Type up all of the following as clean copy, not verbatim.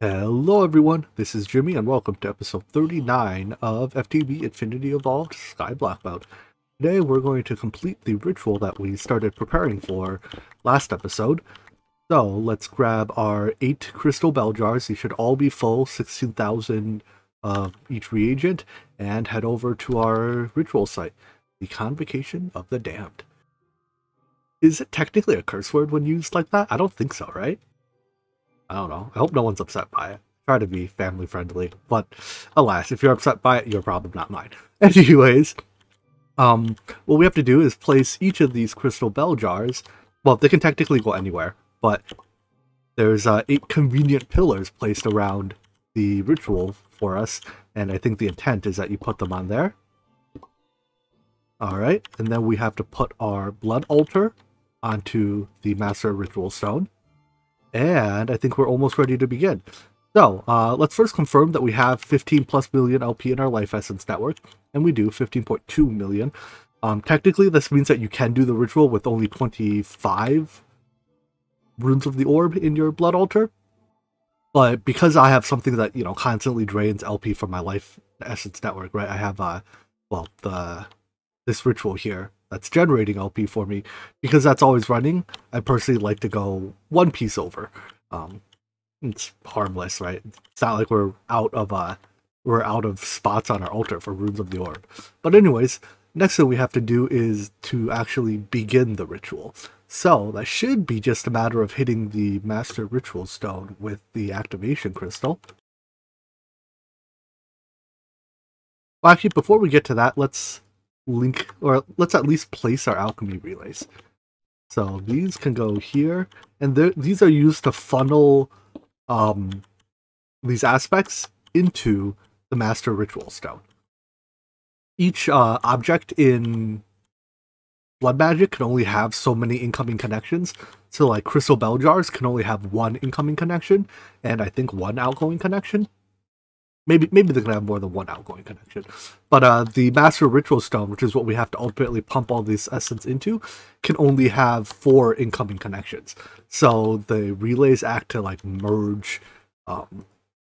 Hello everyone, this is Jimmy and welcome to episode 39 of FTB Infinity Evolved Skyblock mode. Today we're going to complete the ritual that we started preparing for last episode. So let's grab our 8 crystal bell jars. These should all be full, 16,000 of each reagent, and head over to our ritual site, the Convocation of the Damned. Is it technically a curse word when used like that? I don't think so, right? I don't know. I hope no one's upset by it. Try to be family friendly, but alas, if you're upset by it, your problem, not mine. Anyways, what we have to do is place each of these crystal bell jars. Well, they can technically go anywhere, but there's 8 convenient pillars placed around the ritual for us, and I think the intent is that you put them on there. Alright, and then we have to put our blood altar onto the master ritual stone. And I think we're almost ready to begin. So, let's first confirm that we have 15 plus million LP in our life essence network. And we do, 15.2 million. Technically, this means that you can do the ritual with only 25 runes of the orb in your blood altar. But because I have something that, you know, constantly drains LP from my life essence network, right? I have, this ritual here that's generating LP for me. Because that's always running, I personally like to go one piece over. It's harmless, right? It's not like we're out of spots on our altar for runes of the orb. But anyways, next thing we have to do is to actually begin the ritual. So that should be just a matter of hitting the master ritual stone with the activation crystal. Well, actually, before we get to that, let's at least place our alchemy relays. So these can go here, and these are used to funnel these aspects into the master ritual stone. Each object in blood magic can only have so many incoming connections. So like crystal bell jars can only have 1 incoming connection, and I think 1 outgoing connection. Maybe they're gonna have more than 1 outgoing connection. But the Master Ritual Stone, which is what we have to ultimately pump all this essence into, can only have 4 incoming connections. So the relays act to like merge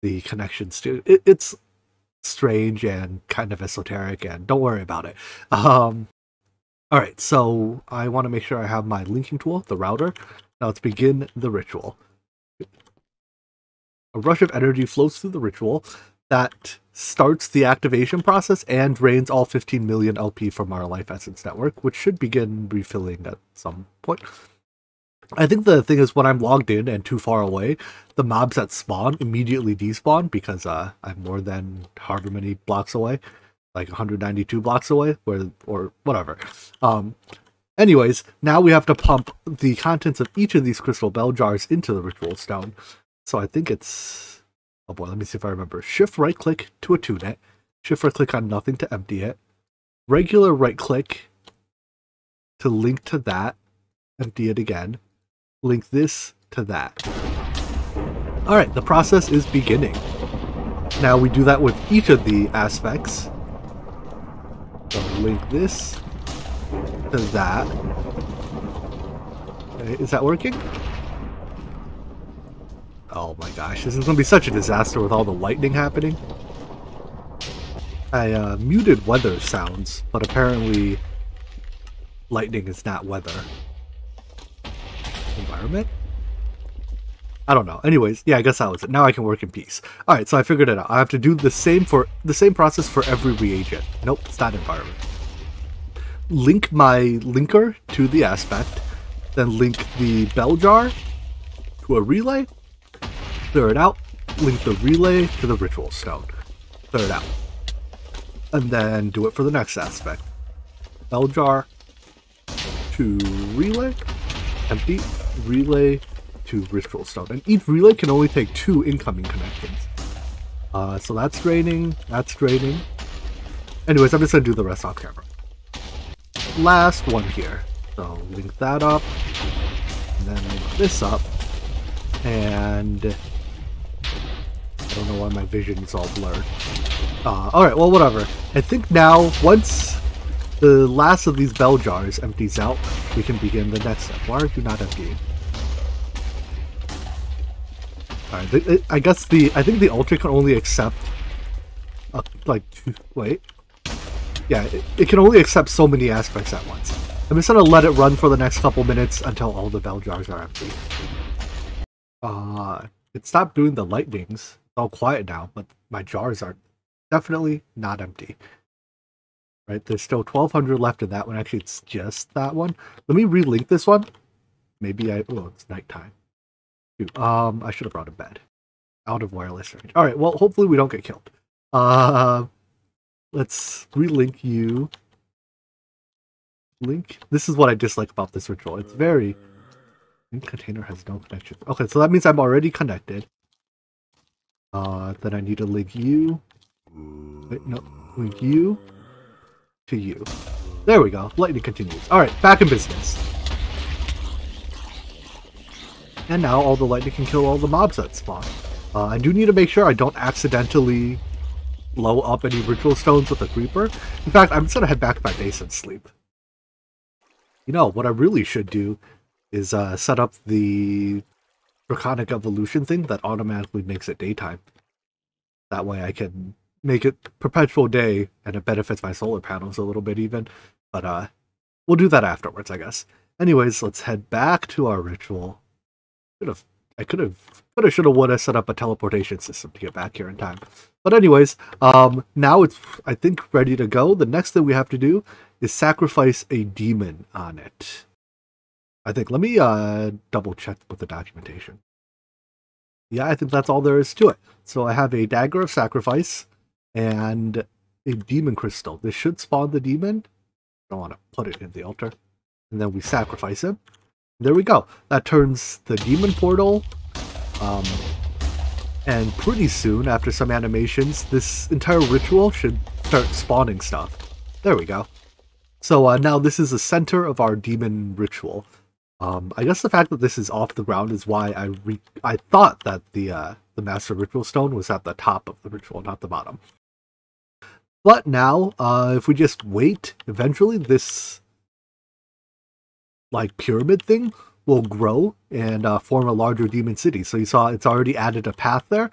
the connections too. It's strange and kind of esoteric, and don't worry about it. Alright, so I want to make sure I have my linking tool, the router. Now let's begin the ritual. A rush of energy flows through the ritual that starts the activation process and drains all 15 million LP from our life essence network, which should begin refilling at some point. I think the thing is, when I'm logged in and too far away, the mobs that spawn immediately despawn because I'm more than however many blocks away, like 192 blocks away, or whatever. Anyways, now we have to pump the contents of each of these crystal bell jars into the ritual stone. So I think it's... oh boy, let me see if I remember. Shift right click to attune it. Shift right click on nothing to empty it. Regular right click to link to that. Empty it again. Link this to that. Alright, the process is beginning. Now we do that with each of the aspects. So link this to that. Okay, is that working? Oh my gosh, this is going to be such a disaster with all the lightning happening. I muted weather sounds, but apparently lightning is not weather. Environment? I don't know. Anyways, yeah, I guess that was it. Now I can work in peace. Alright, so I figured it out. I have to do the same process for every reagent. Nope, it's not environment. Link my linker to the aspect, then link the bell jar to a relay. Clear it out, link the relay to the ritual stone. Clear it out. And then do it for the next aspect. Bell jar to relay, empty, relay to ritual stone. And each relay can only take 2 incoming connections. So that's draining, that's draining. Anyways, I'm just going to do the rest off camera. Last one here. So link that up, and then link this up, and... I don't know why my vision is all blurred. Alright, well, whatever. I think now, once the last of these bell jars empties out, we can begin the next step. Why are you not emptying? Alright, I guess I think the altar can only accept, wait. Yeah, it can only accept so many aspects at once. I'm just gonna let it run for the next couple minutes until all the bell jars are empty. It stopped doing the lightnings. It's all quiet now, but my jars are definitely not empty. Right, there's still 1,200 left in that one. Actually, it's just that one. Let me relink this one. Maybe oh, it's nighttime. Dude, I should have brought a bed. Out of wireless range. Alright, well, hopefully we don't get killed. Let's relink you. Link. This is what I dislike about this ritual. It's very... Link container has no connection. Okay, so that means I'm already connected. Then I need to link you. Wait, no. Link you to you. There we go. Lightning continues. Alright, back in business. And now all the lightning can kill all the mobs that spawn. I do need to make sure I don't accidentally blow up any ritual stones with a creeper. In fact, I'm just gonna head back to my base and sleep. You know, what I really should do is set up the draconic evolution thing that automatically makes it daytime. That way I can make it perpetual day, and it benefits my solar panels a little bit even. But we'll do that afterwards, I guess. Anyways, let's head back to our ritual. I could have, should have, would have set up a teleportation system to get back here in time. But anyways, now it's, I think, ready to go. The next thing we have to do is sacrifice a demon on it. I think, let me double check with the documentation. Yeah, I think that's all there is to it. So I have a dagger of sacrifice and a demon crystal. This should spawn the demon. I don't want to put it in the altar. And then we sacrifice him. There we go. That turns the demon portal. And pretty soon, after some animations, this entire ritual should start spawning stuff. There we go. So now this is the center of our demon ritual. I guess the fact that this is off the ground is why I thought that the Master Ritual Stone was at the top of the ritual, not the bottom. But now, if we just wait, eventually this like pyramid thing will grow and form a larger demon city. So you saw it's already added a path there.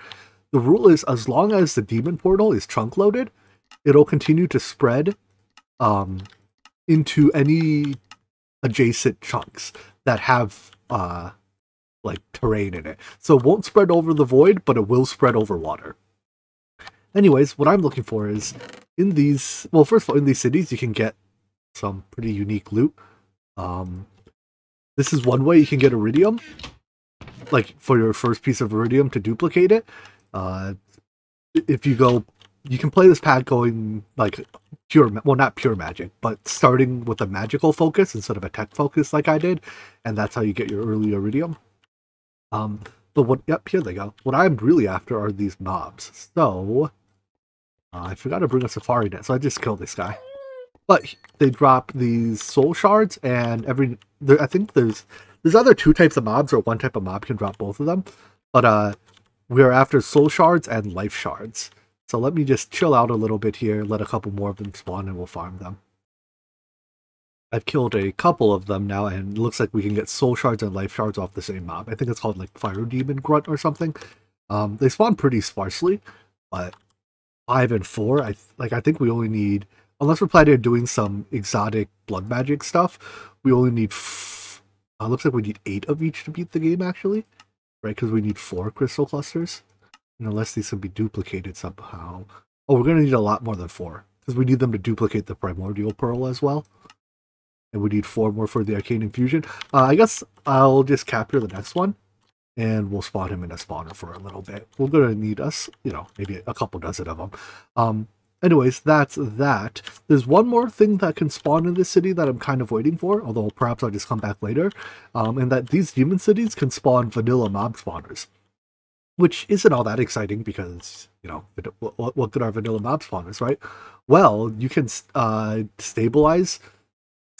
The rule is, as long as the demon portal is trunk loaded, it'll continue to spread into any adjacent chunks that have like terrain in it. So it won't spread over the void, but it will spread over water. Anyways, what I'm looking for is in these, well, first of all, in these cities you can get some pretty unique loot. This is one way you can get iridium, like for your first piece of iridium to duplicate it. If you go, you can play this pack going like pure, well, not pure magic, but starting with a magical focus instead of a tech focus like I did, and that's how you get your early iridium. But what, yep, here they go. What I'm really after are these mobs. So, I forgot to bring a safari net, so I just killed this guy. But they drop these soul shards, and I think there's either two types of mobs or one type of mob can drop both of them. But we are after soul shards and life shards. So let me just chill out a little bit here, let a couple more of them spawn, and we'll farm them. I've killed a couple of them now, and it looks like we can get soul shards and life shards off the same mob. I think it's called like Fire Demon Grunt or something. They spawn pretty sparsely, but 5 and 4, I think we only need, unless we're planning on doing some exotic blood magic stuff, we only need, looks like we need 8 of each to beat the game, actually. Right, because we need 4 crystal clusters. And unless these can be duplicated somehow. Oh, we're going to need a lot more than 4. Because we need them to duplicate the primordial pearl as well. And we need 4 more for the arcane infusion. I guess I'll just capture the next one. And we'll spawn him in a spawner for a little bit. We're going to need us, you know, maybe a couple dozen of them. Anyways, that's that. There's one more thing that can spawn in this city that I'm kind of waiting for, although perhaps I'll just come back later, and that these demon cities can spawn vanilla mob spawners, which isn't all that exciting because, you know, what good are vanilla mob spawners, right? Well, you can stabilize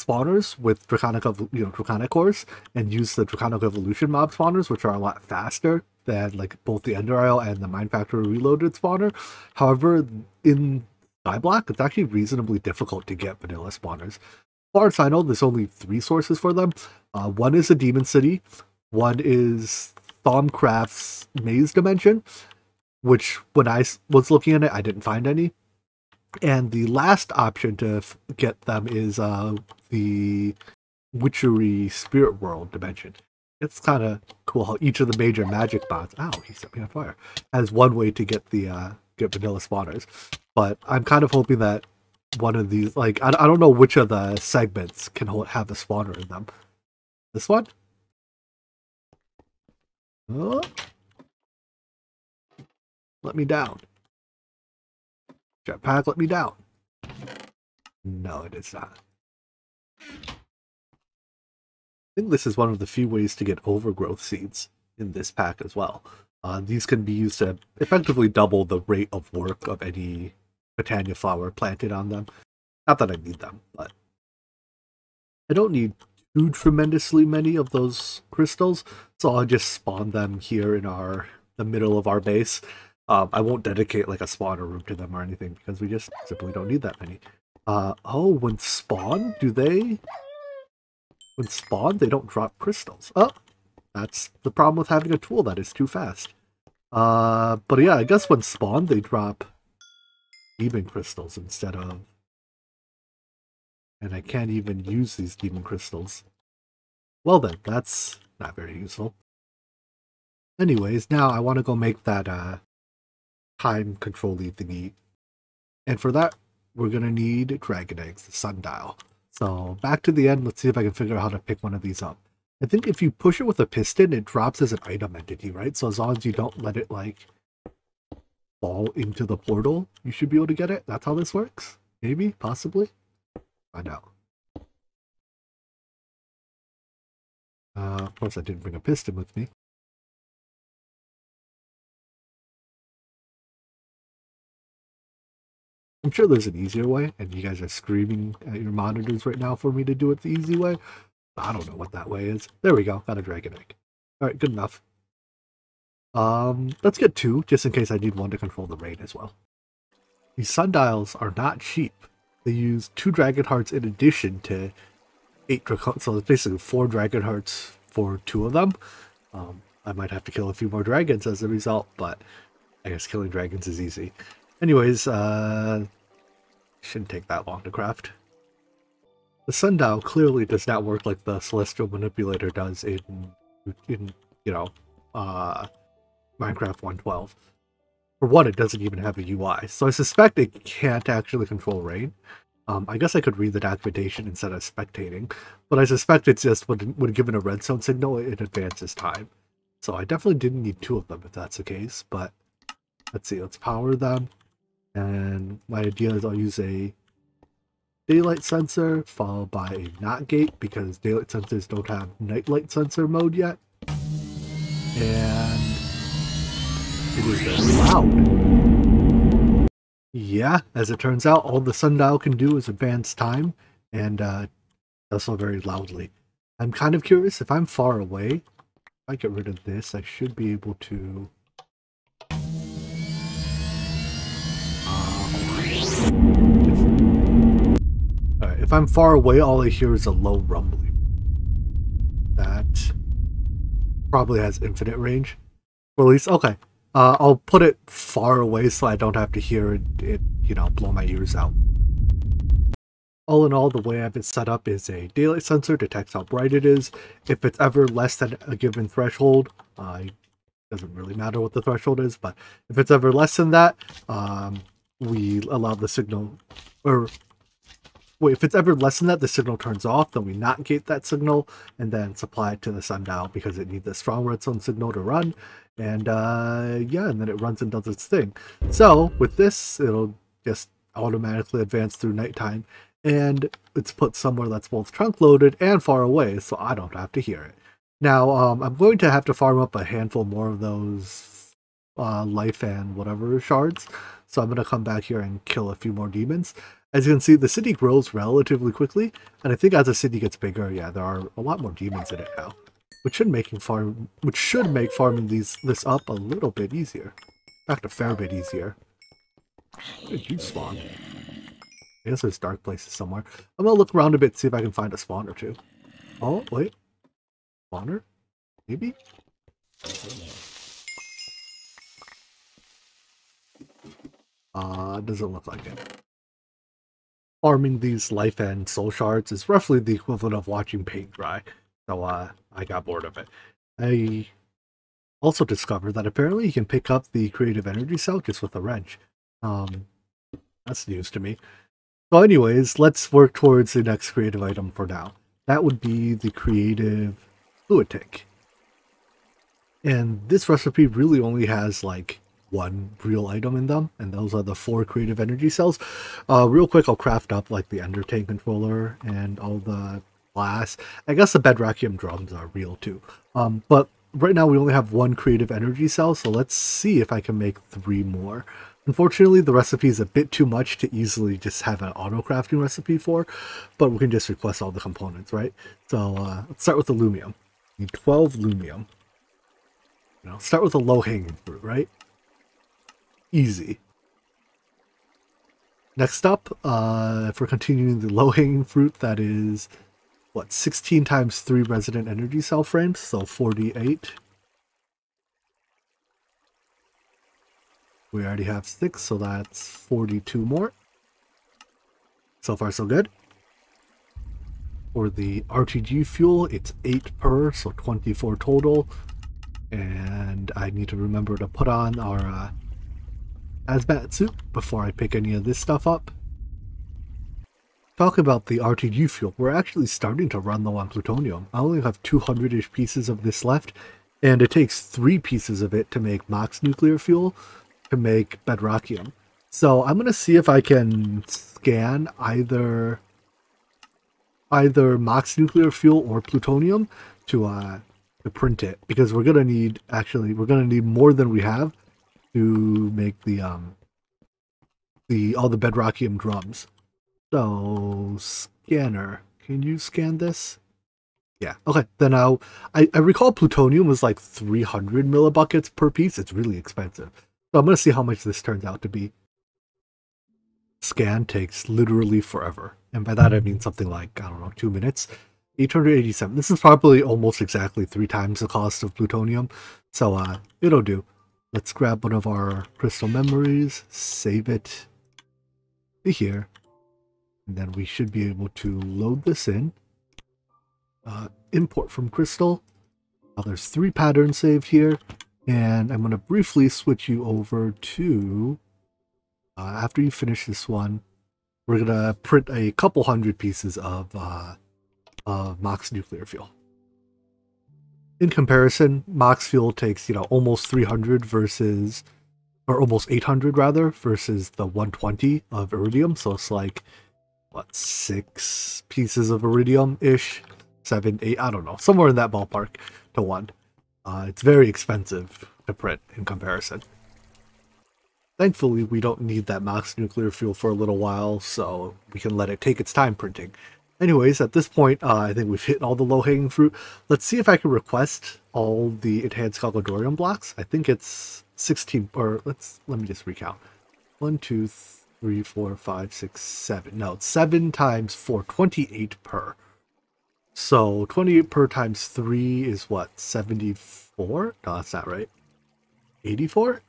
spawners with draconic cores and use the draconic evolution mob spawners, which are a lot faster than like both the Ender Isle and the Mine Factory Reloaded spawner. However, in Skyblock, it's actually reasonably difficult to get vanilla spawners. As far as I know, there's only 3 sources for them. One is a demon city, one is Thaumcraft's maze dimension, which when I was looking at it, I didn't find any. And the last option to get them is the Witchery Spirit World dimension. It's kind of cool how each of the major magic bots, ow, he set me on fire, has one way to get the get vanilla spawners. But I'm kind of hoping that one of these, like, I don't know which of the segments can have a spawner in them. This one? Oh. Let me down. Jetpack, let me down. No, it is not. I think this is one of the few ways to get overgrowth seeds in this pack as well. These can be used to effectively double the rate of work of any Botania flower planted on them. Not that I need them, but I don't need too tremendously many of those crystals, so I'll just spawn them here in the middle of our base. I won't dedicate like a spawner room to them or anything because we just simply don't need that many. Oh, when spawn, they don't drop crystals. Oh, that's the problem with having a tool that is too fast. But yeah, I guess when spawn, they drop demon crystals instead of... And I can't even use these demon crystals. Well then, that's not very useful. Anyways, now I want to go make that time control-y thingy. And for that, we're going to need dragon eggs, the sundial. So back to the end, let's see if I can figure out how to pick one of these up. I think if you push it with a piston, it drops as an item entity, right? So as long as you don't let it, like, fall into the portal, you should be able to get it. That's how this works? Maybe? Possibly? Find out. Of course, I didn't bring a piston with me. I'm sure there's an easier way, and you guys are screaming at your monitors right now for me to do it the easy way. I don't know what that way is. There we go. Got a dragon egg. Alright, good enough. Let's get 2, just in case I need one to control the rain as well. These sundials are not cheap. They use 2 dragon hearts in addition to 8 dracon, so it's basically 4 dragon hearts for 2 of them. I might have to kill a few more dragons as a result, but I guess killing dragons is easy. Anyways, shouldn't take that long to craft. The sundial clearly does not work like the celestial manipulator does in you know, Minecraft 1.12. For one, it doesn't even have a UI, so I suspect it can't actually control rain. I guess I could read the documentation instead of spectating, but I suspect it's just when given a redstone signal, it advances time. So I definitely didn't need 2 of them if that's the case, but let's see, let's power them. And my idea is I'll use a daylight sensor followed by a not gate because daylight sensors don't have nightlight sensor mode yet. And it is very loud. Yeah, as it turns out, all the sundial can do is advance time and also very loudly. I'm kind of curious if I'm far away. If I get rid of this, I should be able to... Alright, if I'm far away, all I hear is a low rumbling. That probably has infinite range. Or at least, okay. I'll put it far away so I don't have to hear it, you know, blow my ears out. All in all, the way I have it set up is a daylight sensor detects how bright it is. If it's ever less than a given threshold, it doesn't really matter what the threshold is, but if it's ever less than that, we allow the signal, or wait, if it's ever less than that, the signal turns off, then we not gate that signal and then supply it to the sundial because it needs a strong redstone signal to run. And yeah, and then it runs and does its thing. So with this, it'll just automatically advance through nighttime, and it's put somewhere that's both trunk loaded and far away, so I don't have to hear it. Now, I'm going to have to farm up a handful more of those life and whatever shards, so I'm going to come back here and kill a few more demons. As you can see, the city grows relatively quickly, and I think as the city gets bigger, yeah, there are a lot more demons in it now, which should make farming this up a little bit easier. In fact, a fair bit easier. Where did you spawn? I guess there's dark places somewhere. I'm gonna look around a bit, see if I can find a spawn or two. Oh, wait. Spawner? Maybe? Doesn't look like it. Farming these life and soul shards is roughly the equivalent of watching paint dry, so I got bored of it. I also discovered that apparently you can pick up the creative energy cell just with a wrench. That's news to me. So anyways, let's work towards the next creative item for now. That would be the creative Lunatic. And this recipe really only has like one real item in them, and those are the 4 creative energy cells. Real quick, I'll craft up like the ender tank controller and all the glass. I guess the bedrockium drums are real too. But right now we only have 1 creative energy cell, so let's see if I can make 3 more. Unfortunately, the recipe is a bit too much to easily just have an auto crafting recipe for, but we can just request all the components, right? So let's start with the lumium. We need 12 lumium. Start with a low-hanging fruit, right? Easy. Next up, if we're continuing the low-hanging fruit, that is, what, 16 times 3 resident energy cell frames, so 48. We already have 6, so that's 42 more. So far, so good. For the RTG fuel, it's 8 per, so 24 total. And I need to remember to put on our hazmat suit before I pick any of this stuff up. Talk about the RTG fuel, we're actually starting to run low on plutonium. I only have 200-ish pieces of this left, and it takes 3 pieces of it to make Mox nuclear fuel to make bedrockium. So I'm going to see if I can scan either Mox nuclear fuel or plutonium to print it, because we're gonna need more than we have to make all the bedrockium drums. So scanner, can you scan this? Yeah, okay. Then I recall plutonium was like 300 millibuckets per piece. It's really expensive. So I'm gonna see how much this turns out to be. Scan takes literally forever, and by that I mean something like, I don't know, 2 minutes. 887. This is probably almost exactly 3 times the cost of plutonium, so it'll do. Let's grab one of our crystal memories, save it here, and then we should be able to load this in. Import from crystal. Now there's 3 patterns saved here, and I'm going to briefly switch you over to, after you finish this one, we're going to print a couple hundred pieces of Mox nuclear fuel. In comparison, Mox fuel takes, almost 300 versus, or almost 800 rather, versus the 120 of iridium. So it's like, what, 6 pieces of iridium-ish? 7, 8, I don't know. Somewhere in that ballpark to 1. It's very expensive to print in comparison. Thankfully, we don't need that Mox nuclear fuel for a little while, so we can let it take its time printing. Anyways, at this point, I think we've hit all the low-hanging fruit. Let's see if I can request all the enhanced Calcadorium blocks. I think it's 16, or let me just recount. 1, 2, 3, 4, 5, 6, 7. No, it's 7 times 4, 28 per. So 28 per times 3 is what, 74? No, that's not right. 84?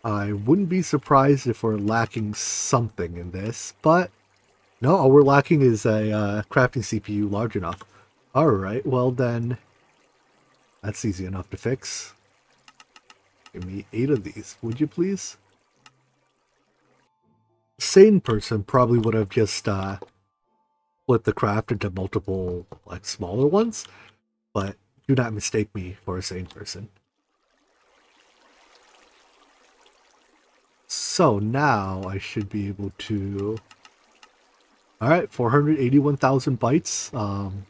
I wouldn't be surprised if we're lacking something in this, but no, all we're lacking is a crafting CPU large enough. Alright, well then, that's easy enough to fix. Give me 8 of these, would you please? A sane person probably would have just split the craft into multiple, like, smaller ones, but do not mistake me for a sane person. So now I should be able to... Alright, 481,000 bytes.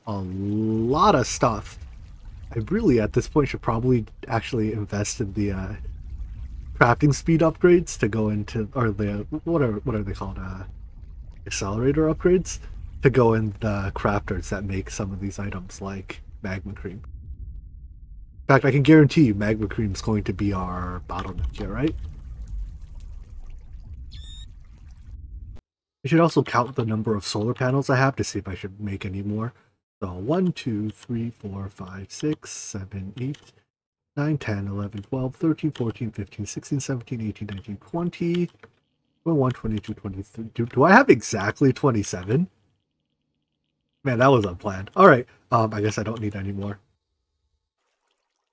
A lot of stuff. I really, at this point, should probably actually invest in the crafting speed upgrades to go into, or the, what are they called? Accelerator upgrades to go in the crafters that make some of these items, like magma cream. In fact, I can guarantee you magma cream is going to be our bottleneck here, right? I should also count the number of solar panels I have to see if I should make any more. So 1, 2, 3, 4, 5, 6, 7, 8, 9, 10, 11, 12, 13, 14, 15, 16, 17, 18, 19, 20, 21, 22, 23. Do I have exactly 27? Man, that was unplanned. All right. I guess I don't need any more.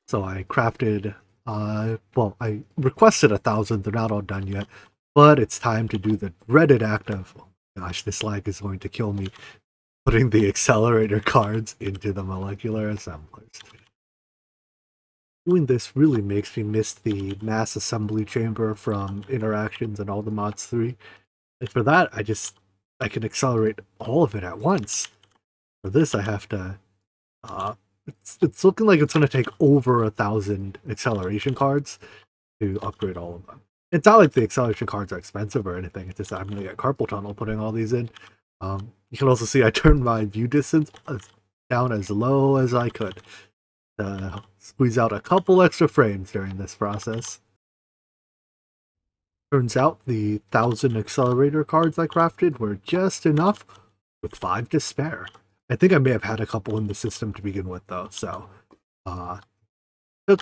So I crafted, well, I requested 1,000. They're not all done yet, but it's time to do the dreaded act of, oh gosh, this lag is going to kill me, putting the accelerator cards into the molecular assemblers. Doing this really makes me miss the mass assembly chamber from Interactions and all the mods 3. And for that, I can accelerate all of it at once. For this, I have to, it's looking like it's going to take over 1,000 acceleration cards to upgrade all of them. It's not like the acceleration cards are expensive or anything. It's just that I'm going to get carpal tunnel putting all these in. You can also see I turned my view distance down as low as I could to squeeze out a couple extra frames during this process. Turns out the 1,000 accelerator cards I crafted were just enough with 5 to spare. I think I may have had a couple in the system to begin with though, so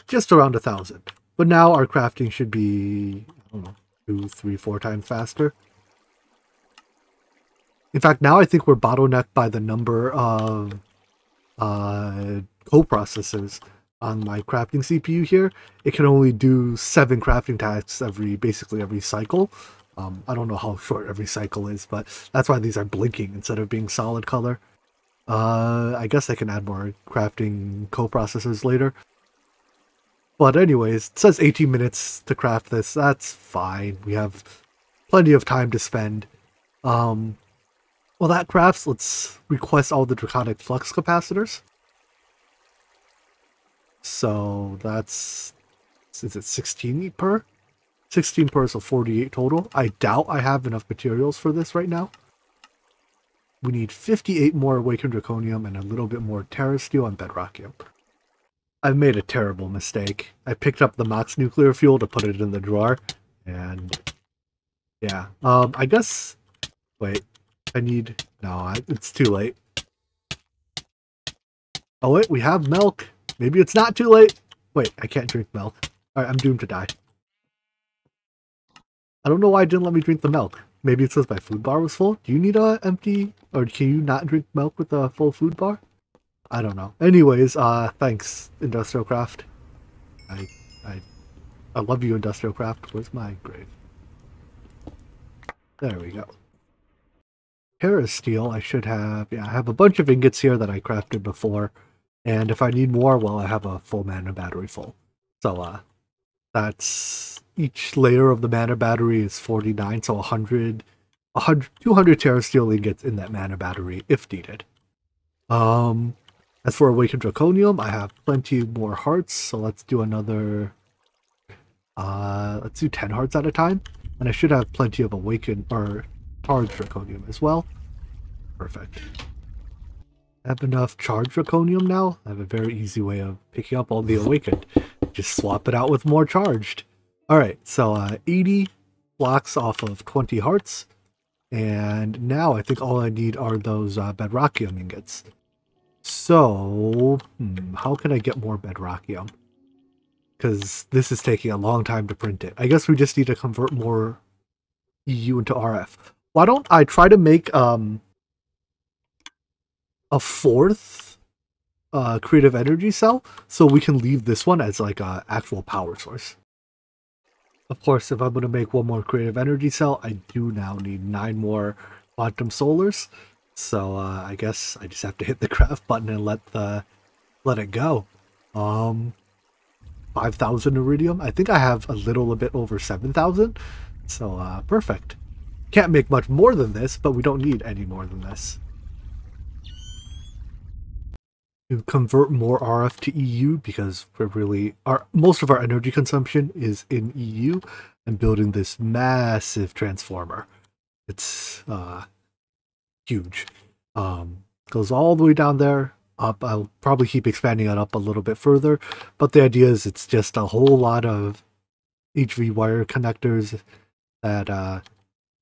just around 1,000. But now our crafting should be, I don't know, 2, 3, 4 times faster. In fact, now I think we're bottlenecked by the number of coprocessors on my crafting CPU here. It can only do 7 crafting tasks basically every cycle. I don't know how short every cycle is, but that's why these are blinking instead of being solid color. I guess I can add more crafting coprocessors later. But anyways, it says 18 minutes to craft this. That's fine. We have plenty of time to spend. Well, that crafts, let's request all the draconic flux capacitors. So that's, is it 16 per? 16 per, so 48 total. I doubt I have enough materials for this right now. We need 58 more awakened draconium and a little bit more terra steel and bedrockium. I've made a terrible mistake. I picked up the Mox nuclear fuel to put it in the drawer, and yeah. I guess, wait, I need, no, it's too late. Oh wait, we have milk. Maybe it's not too late. Wait, I can't drink milk. Alright, I'm doomed to die. I don't know why it didn't let me drink the milk. Maybe it's because my food bar was full. Do you need a empty, or can you not drink milk with a full food bar? I don't know. Anyways, thanks, Industrial Craft. I love you, Industrial Craft. Where's my grave? There we go. Terra steel, I should have, yeah, I have a bunch of ingots here that I crafted before. And if I need more, well, I have a full mana battery full. So, that's, each layer of the mana battery is 49, so 200 terra steel ingots in that mana battery if needed. As for awakened draconium, I have plenty more hearts, so let's do another, let's do 10 hearts at a time. And I should have plenty of awakened, or charged draconium as well. Perfect. I have enough charged draconium now. I have a very easy way of picking up all the awakened. Just swap it out with more charged. Alright, so 80 blocks off of 20 hearts. And now I think all I need are those bedrockium ingots. So, how can I get more bedrockium? Because this is taking a long time to print it. I guess we just need to convert more EU into RF. Why don't I try to make a 4th creative energy cell so we can leave this one as like an actual power source. Of course, if I'm going to make one more creative energy cell, I do now need 9 more quantum solars. So I guess I just have to hit the craft button and let it go. 5,000 iridium. I think I have a bit over 7,000. So perfect. Can't make much more than this, but we don't need any more than this. To convert more RF to EU, because we're really most of our energy consumption is in EU, and building this massive transformer. It's huge. Goes all the way down there, up. I'll probably keep expanding it up a little bit further, but the idea is it's just a whole lot of HV wire connectors that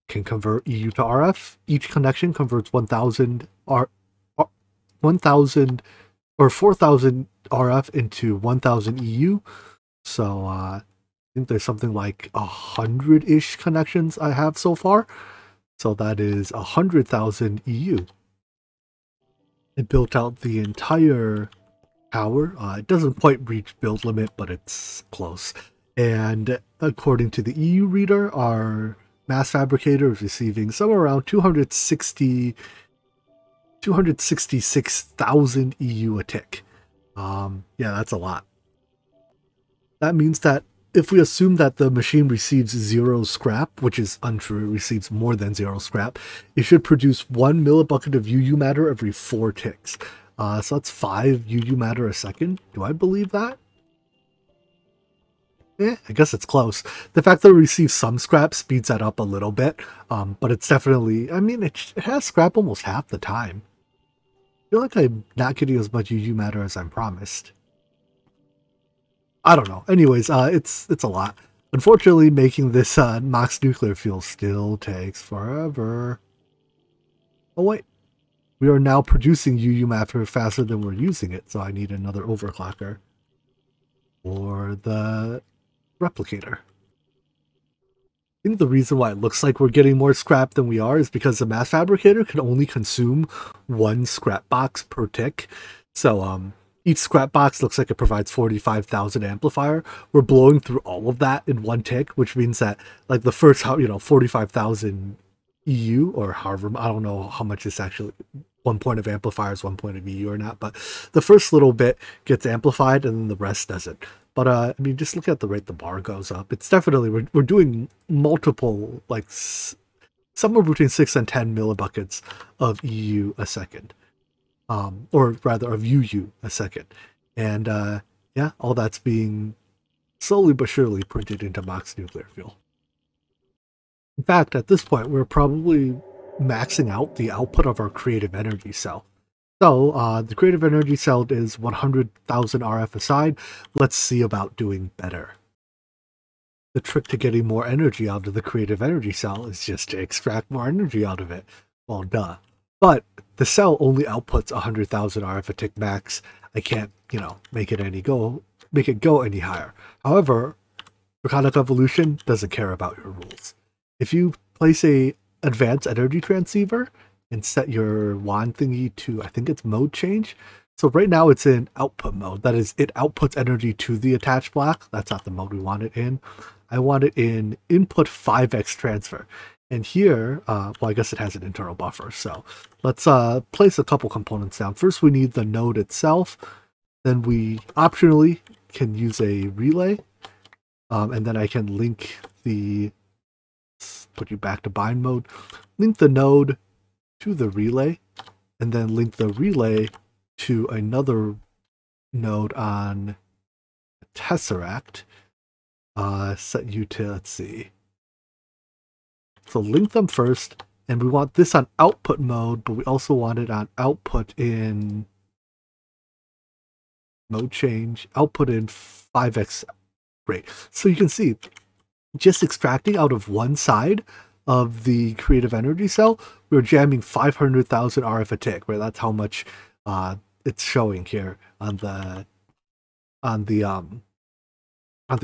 can convert EU to RF. Each connection converts 1,000 or 4,000 RF into 1,000 EU. So I think there's something like 100-ish connections I have so far. So that is 100,000 EU. It built out the entire tower. It doesn't quite reach build limit, but it's close. And according to the EU reader, our mass fabricator is receiving somewhere around 266,000 EU a tick. Yeah, that's a lot. That means that if we assume that the machine receives 0 scrap, which is untrue, it receives more than 0 scrap, it should produce 1 millibucket of UU matter every 4 ticks. So that's 5 UU matter a second. Do I believe that? I guess it's close. The fact that it receives some scrap speeds that up a little bit, but it's definitely, I mean, it has scrap almost half the time. I feel like I'm not getting as much UU matter as I'm promised. I don't know. Anyways, it's a lot. Unfortunately, making this Mox nuclear fuel still takes forever. Oh wait, we are now producing UU matter faster than we're using it, so I need another overclocker for the replicator. I think the reason why it looks like we're getting more scrap than we are is because the mass fabricator can only consume 1 scrap box per tick. So each scrap box looks like it provides 45,000 amplifier. We're blowing through all of that in 1 tick, which means that like the first 45,000 EU, or however, I don't know how much it's actually, 1 point of amplifier is 1 point of EU or not, but the first little bit gets amplified and then the rest doesn't. But I mean, just look at the rate the bar goes up. It's definitely, we're doing multiple, like somewhere between 6 and 10 millibuckets of EU a second. Or rather of UU a second. And yeah, all that's being slowly but surely printed into Mox nuclear fuel. In fact, at this point, we're probably maxing out the output of our creative energy cell. So the creative energy cell is 100,000 RF aside. Let's see about doing better. The trick to getting more energy out of the creative energy cell is just to extract more energy out of it. Well, duh. But the cell only outputs 100,000 RF a tick max. I can't, make it go any higher. However, Draconic Evolution doesn't care about your rules. If you place a advanced energy transceiver and set your wand thingy to, I think it's mode change. So right now it's in output mode. That is, it outputs energy to the attached block. That's not the mode we want it in. I want it in input 5x transfer. And here, well, I guess it has an internal buffer. So let's place a couple components down. First, we need the node itself. Then we optionally can use a relay. And then I can link put you back to bind mode, link the node to the relay, and then link the relay to another node on Tesseract. Set you to, let's see. So link them first, and we want this on output mode, but we also want it on output in mode change, output in 5x rate. So you can see, just extracting out of one side of the creative energy cell, we're jamming 500,000 RF a tick, right? That's how much it's showing here on the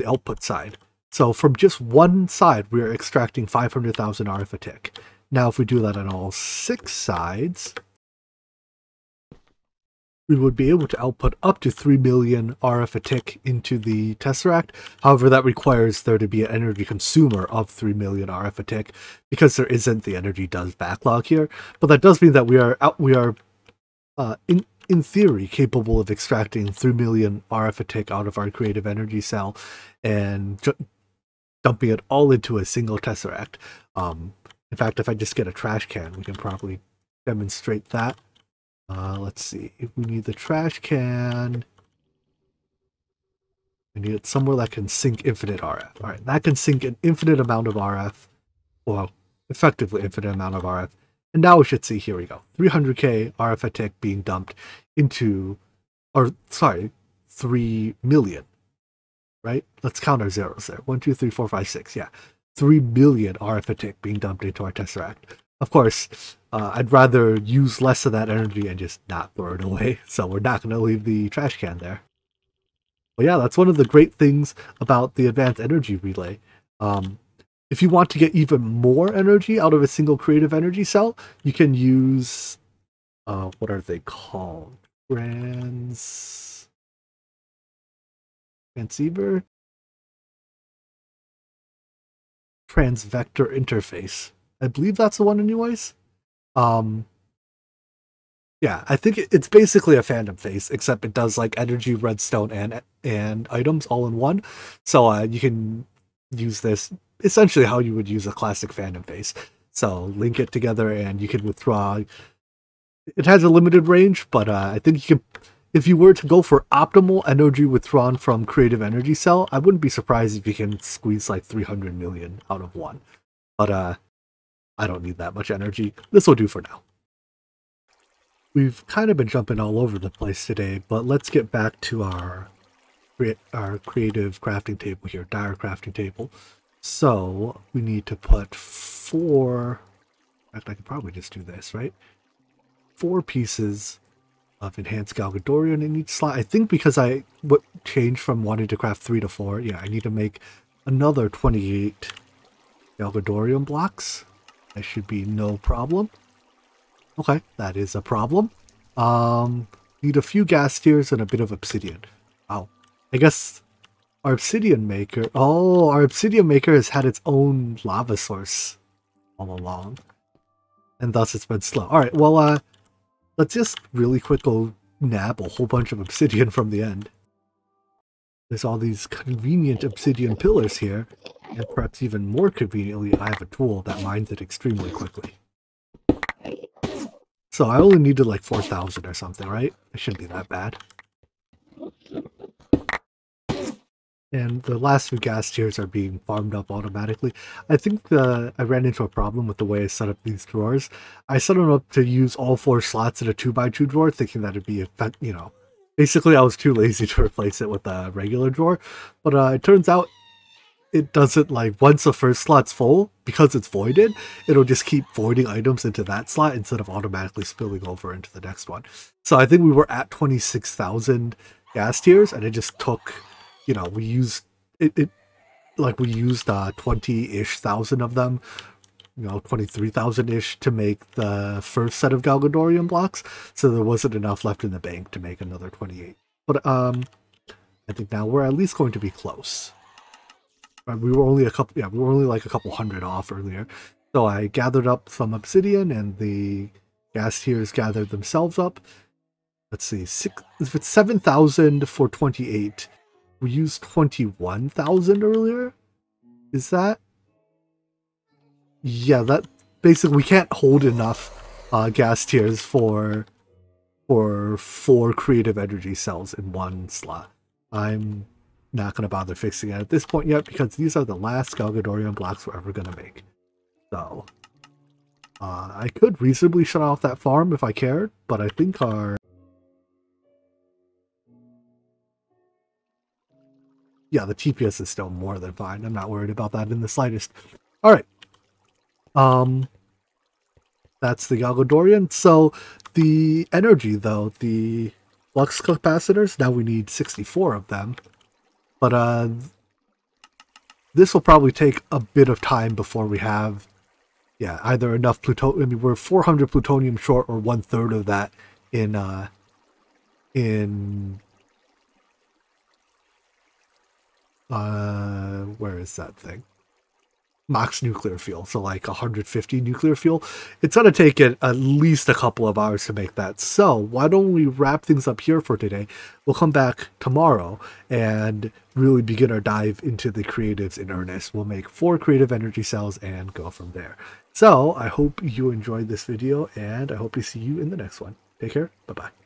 output side. So from just one side, we're extracting 500,000 RF a tick. Now, if we do that on all 6 sides, we would be able to output up to 3 million RF a tick into the Tesseract. However, that requires there to be an energy consumer of 3 million RF a tick, because there isn't the energy does backlog here. But that does mean that we are in theory capable of extracting 3 million RF a tick out of our creative energy cell and dumping it all into a single Tesseract. In fact, if I just get a trash can, we can probably demonstrate that. Let's see, if we need the trash can, we need it somewhere that can sink infinite RF. All right, that can sink an infinite amount of RF, well, effectively infinite amount of RF. And now we should see, here we go, 300k RF a tick being dumped into, or sorry, 3 million, right? Let's count our zeros there. 1, 2, 3, 4, 5, 6, yeah. 3 million RF a tick being dumped into our Tesseract. Of course, I'd rather use less of that energy and just not throw it away. So we're not going to leave the trash can there. But yeah, that's one of the great things about the advanced energy relay. If you want to get even more energy out of a single creative energy cell, you can use, what are they called? Transceiver? Transvector interface. I believe that's the one anyways. Yeah, I think it's basically a fandom face, except it does like energy, redstone, and items all in one. So you can use this essentially how you would use a classic fandom face. So link it together and you can withdraw. It has a limited range, but I think you can, if you were to go for optimal energy withdrawn from creative energy cell, I wouldn't be surprised if you can squeeze like 300 million out of one. But I don't need that much energy. This will do for now. We've kind of been jumping all over the place today, but let's get back to our creative crafting table here, dire crafting table. So we need to put 4, in fact I could probably just do this, right? 4 pieces of enhanced Galgadorian in each slot. I think because I changed from wanting to craft 3 to 4, yeah, I need to make another 28 Galgadorian blocks. That should be no problem. Okay, that is a problem. Need a few gas tiers and a bit of obsidian. Wow. I guess our obsidian maker... Oh, our obsidian maker has had its own lava source all along. And thus it's been slow. Alright, well, let's just really quick go nab a whole bunch of obsidian from the end. There's all these convenient obsidian pillars here. And perhaps even more conveniently, I have a tool that mines it extremely quickly. So I only needed like 4,000 or something, right? It shouldn't be that bad. And the last few gas tiers are being farmed up automatically. I think I ran into a problem with the way I set up these drawers. I set them up to use all 4 slots in a 2x2 drawer, thinking that it'd be, you know, basically I was too lazy to replace it with a regular drawer. But it turns out it doesn't, like, once the first slot's full, because it's voided, it'll just keep voiding items into that slot instead of automatically spilling over into the next one. So I think we were at 26,000 gas tiers, and it just took, you know, we used 20-ish thousand of them, you know, 23,000-ish to make the first set of Galgadorian blocks, so there wasn't enough left in the bank to make another 28. But I think now we're at least going to be close. We were only like a couple hundred off earlier. So I gathered up some obsidian and the gas tiers gathered themselves up. Let's see, if it's 7,000 for 28, we used 21,000 earlier? Is that? Yeah, that basically we can't hold enough gas tiers for 4 creative energy cells in one slot. I'm not going to bother fixing it at this point yet because these are the last Galgadorian blocks we're ever going to make. So, I could reasonably shut off that farm if I cared, but I think our... Yeah, the TPS is still more than fine. I'm not worried about that in the slightest. Alright. That's the Galgadorian. So, the energy, though, the flux capacitors, now we need 64 of them. But this will probably take a bit of time before we have, yeah, either enough plutonium. I mean, we're 400 plutonium short, or 1/3 of that in where is that thing? Max nuclear fuel, so like 150 nuclear fuel. It's going to take it at least a couple of hours to make that. So why don't we wrap things up here for today? We'll come back tomorrow and really begin our dive into the creatives in earnest. We'll make 4 creative energy cells and go from there. So I hope you enjoyed this video, and I hope to see you in the next one. Take care. Bye-bye.